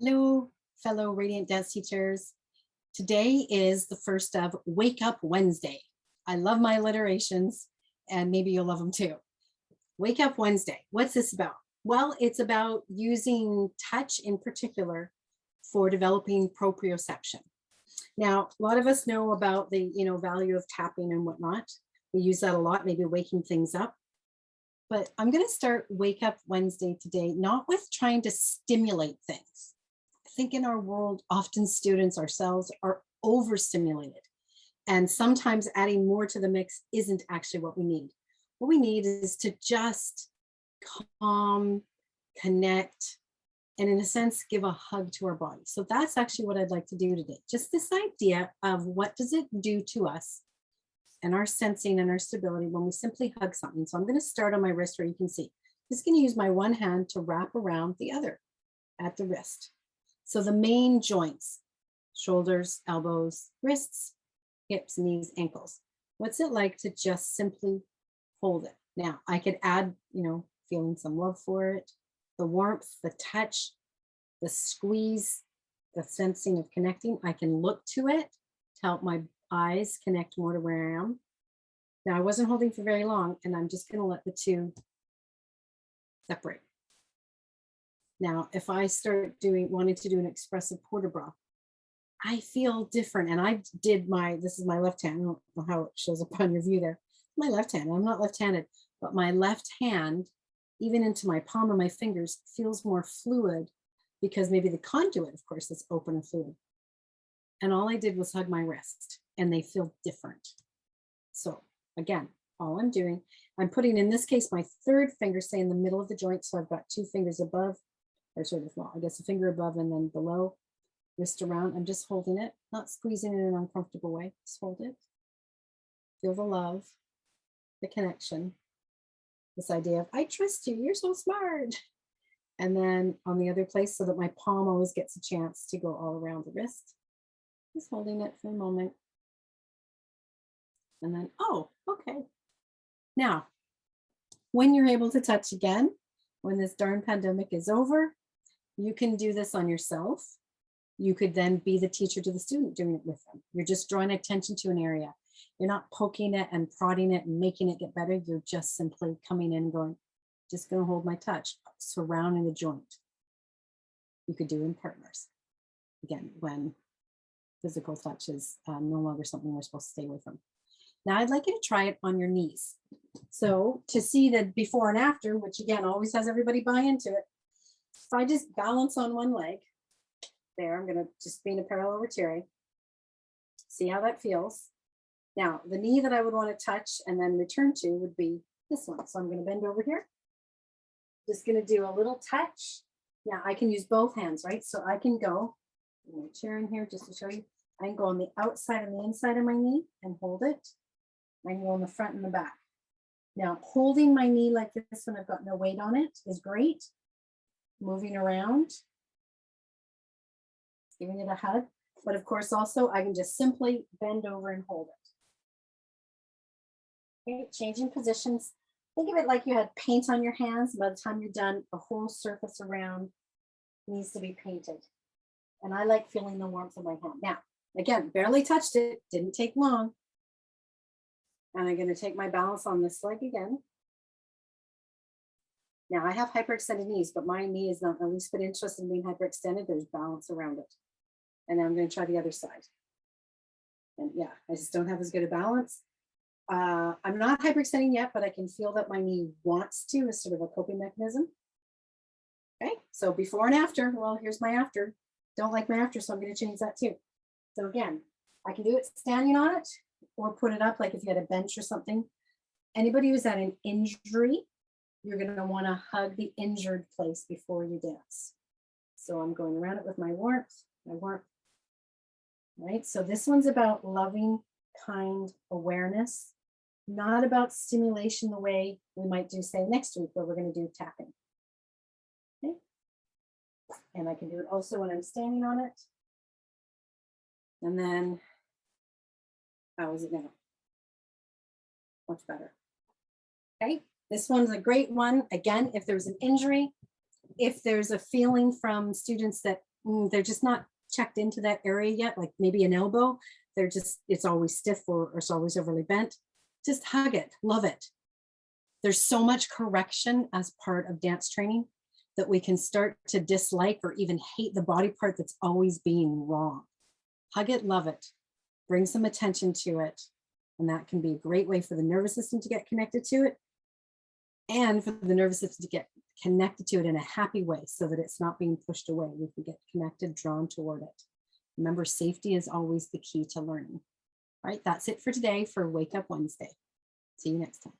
Hello, fellow Radiant Dance teachers. Today is the first of Wake Up Wednesday. I love my alliterations, and maybe you'll love them too. Wake Up Wednesday. What's this about? Well, it's about using touch in particular for developing proprioception. Now, a lot of us know about the value of tapping and whatnot. We use that a lot, maybe waking things up. But I'm going to start Wake Up Wednesday today, not with trying to stimulate things. I think in our world, often students ourselves are overstimulated. And sometimes adding more to the mix isn't actually what we need. What we need is to just calm, connect, and in a sense, give a hug to our body. So that's actually what I'd like to do today. Just this idea of what does it do to us and our sensing and our stability when we simply hug something. So I'm going to start on my wrist where you can see. I'm just going to use my one hand to wrap around the other at the wrist. So the main joints, shoulders, elbows, wrists, hips, knees, ankles. What's it like to just simply hold it? Now I could add, feeling some love for it, the warmth, the touch, the squeeze, the sensing of connecting. I can look to it to help my eyes connect more to where I am. Now I wasn't holding for very long, and I'm just going to let the two separate. Now, if I start wanting to do an expressive port de bras, I feel different. And I did this is my left hand. I don't know how it shows up on your view there. My left hand, I'm not left-handed, but my left hand, even into my palm of my fingers, feels more fluid because maybe the conduit, of course, is open and fluid. And all I did was hug my wrist, and they feel different. So again, all I'm doing, I'm putting, in this case, my third finger, say in the middle of the joint. So I've got two fingers above, or sort of, well, I guess a finger above and then below, wrist around. I'm just holding it, not squeezing it in an uncomfortable way. Just hold it. Feel the love, the connection, this idea of, I trust you, you're so smart. And then on the other place, so that my palm always gets a chance to go all around the wrist. Just holding it for a moment. And then, oh, okay. Now, when you're able to touch again, when this darn pandemic is over, you can do this on yourself. You could then be the teacher to the student doing it with them. You're just drawing attention to an area. You're not poking it and prodding it and making it get better. You're just simply coming in and going, just going to hold my touch, surrounding the joint. You could do in partners. Again, when physical touch is no longer something we're supposed to stay away from. Now I'd like you to try it on your knees. So to see the before and after, which again, always has everybody buy into it. If I just balance on one leg, there, I'm gonna just be in a parallel rotate. See how that feels. Now, the knee that I would want to touch and then return to would be this one. So I'm gonna bend over here. Just gonna do a little touch. Now I can use both hands, right? So I can go, I'm gonna chair in here just to show you. I can go on the outside and the inside of my knee and hold it. I can go on the front and the back. Now, holding my knee like this when I've got no weight on it is great. Moving around, giving it a hug. But of course, also, I can just simply bend over and hold it. Okay, changing positions. Think of it like you had paint on your hands. By the time you're done, the whole surface around needs to be painted. And I like feeling the warmth of my hand. Now, again, barely touched it, didn't take long. And I'm going to take my balance on this leg again. Now I have hyperextended knees, but my knee is not the least bit interested in being hyperextended. There's balance around it. And then I'm going to try the other side. And yeah, I just don't have as good a balance. I'm not hyperextending yet, but I can feel that my knee wants to, as sort of a coping mechanism. Okay, so before and after. Well, here's my after. Don't like my after, so I'm going to change that too. So again, I can do it standing on it or put it up like if you had a bench or something. Anybody who's had an injury, you're going to want to hug the injured place before you dance. So I'm going around it with my warmth, right? So this one's about loving, kind awareness, not about stimulation the way we might do, say, next week where we're going to do tapping. Okay. And I can do it also when I'm standing on it. And then, how is it now? Much better. Okay, this one's a great one. Again, if there's an injury, if there's a feeling from students that they're just not checked into that area yet, like maybe an elbow. It's always stiff or it's always overly bent. Just hug it, love it. There's so much correction as part of dance training that we can start to dislike or even hate the body part that's always being wrong. Hug it, love it, bring some attention to it. And that can be a great way for the nervous system to get connected to it and for the nervous system to get connected to it in a happy way so that it's not being pushed away. We can get connected, drawn toward it. Remember, safety is always the key to learning. All right, that's it for today for Wake Up Wednesday. See you next time.